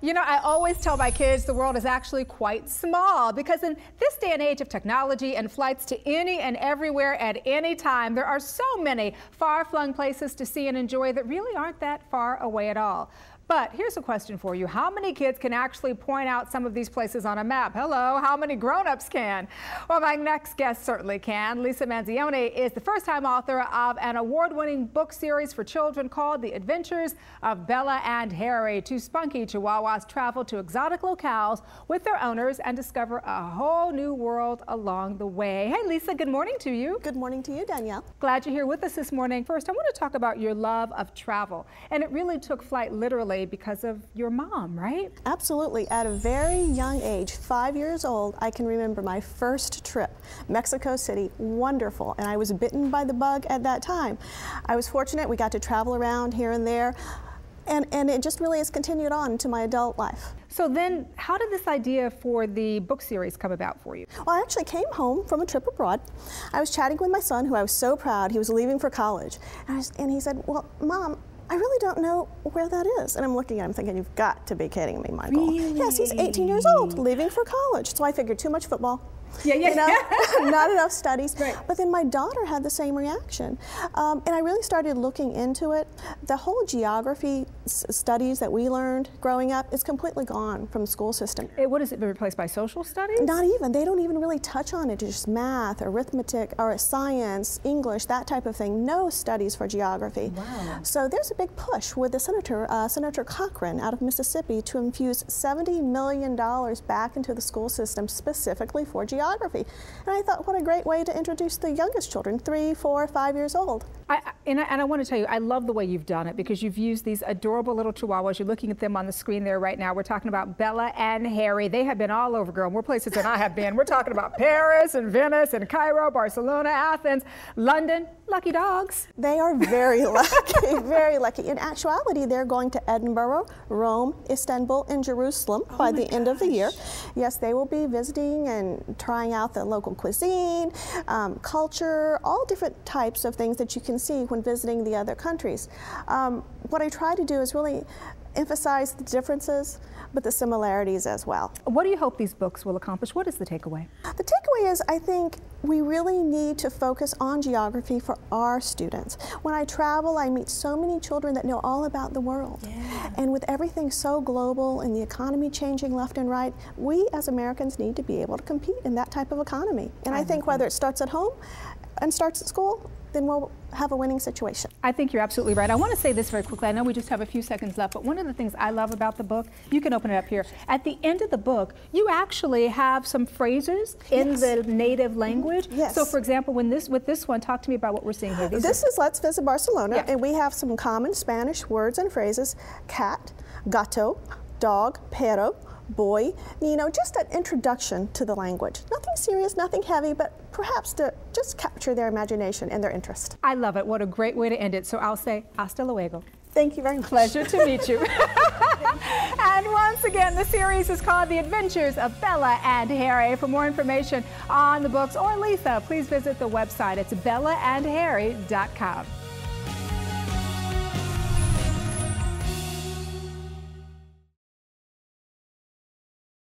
You know, I always tell my kids the world is actually quite small because in this day and age of technology and flights to any and everywhere at any time, there are so many far-flung places to see and enjoy that really aren't that far away at all. But here's a question for you. How many kids can actually point out some of these places on a map? Hello, how many grown-ups can? Well, my next guest certainly can. Lisa Manzione is the first-time author of an award-winning book series for children called The Adventures of Bella and Harry. Two spunky Chihuahuas travel to exotic locales with their owners and discover a whole new world along the way. Hey, Lisa, good morning to you. Good morning to you, Danielle. Glad you're here with us this morning. First, I want to talk about your love of travel, and it really took flight literally because of your mom, right? Absolutely. At a very young age, 5 years old, I can remember my first trip. Mexico City, wonderful, and I was bitten by the bug at that time. I was fortunate. We got to travel around here and there, and it just really has continued on into my adult life. So then, how did this idea for the book series come about for you? Well, I actually came home from a trip abroad. I was chatting with my son, who I was so proud. He was leaving for college, and he said, "Well, Mom, I really don't know where that is." And I'm looking at him thinking, you've got to be kidding me, Michael. Really? Yes, he's 18 years old, leaving for college. So I figured too much football. Yeah. You know, not enough studies. Right. But then my daughter had the same reaction. And I really started looking into it. The whole geography studies that we learned growing up is completely gone from the school system. What is it, been replaced by social studies? Not even. They don't even really touch on it. It's just math, arithmetic, or science, English, that type of thing. No studies for geography. Wow. So there's a big push with the Senator Cochran out of Mississippi to infuse $70 million back into the school system specifically for geography. And I thought, what a great way to introduce the youngest children, 3, 4, 5 years old. And I want to tell you, I love the way you've done it because you've used these adorable little Chihuahuas. You're looking at them on the screen there right now. We're talking about Bella and Harry. They have been all over, girl, more places than I have been. We're talking about Paris and Venice and Cairo, Barcelona, Athens, London. Lucky dogs. They are very lucky, very lucky. In actuality, they're going to Edinburgh, Rome, Istanbul, and Jerusalem by the end of the year. Yes, they will be visiting and trying out the local cuisine, culture, all different types of things that you can see when visiting the other countries. What I try to do is really emphasize the differences, but the similarities as well. What do you hope these books will accomplish? What is the takeaway? The takeaway is, I think we really need to focus on geography for our students. When I travel, I meet so many children that know all about the world. Yeah. And with everything so global and the economy changing left and right, we as Americans need to be able to compete in that type of economy. And I think whether it starts at home and starts at school, then we'll have a winning situation. I think you're absolutely right. I want to say this very quickly. I know we just have a few seconds left, but one of the things I love about the book, you can open it up here. At the end of the book, you actually have some phrases in the native language. Yes. So for example, with this one, talk to me about what we're seeing here. This is Let's Visit Barcelona, and we have some common Spanish words and phrases: cat, gato, dog, perro, boy, you know, just an introduction to the language. Nothing serious, nothing heavy, but perhaps to just capture their imagination and their interest. I love it. What a great way to end it. So I'll say hasta luego. Thank you very much. Pleasure to meet you. And once again, the series is called The Adventures of Bella and Harry. For more information on the books or Lisa, please visit the website. It's bellaandharry.com.